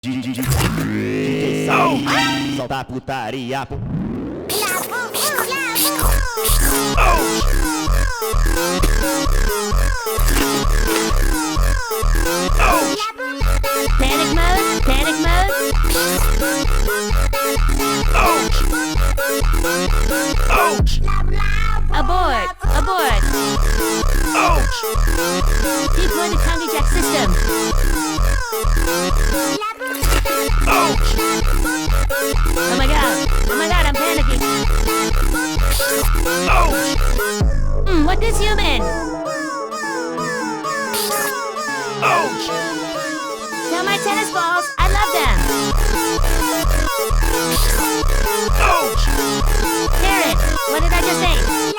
DJ Sal, solta a putaria. Panic mode, panic mode. Abort, abort. Deploy the Conga Jack system. Oh my god, I'm panicking. What is human? Tell my tennis balls, I love them. Karen, what did I just say?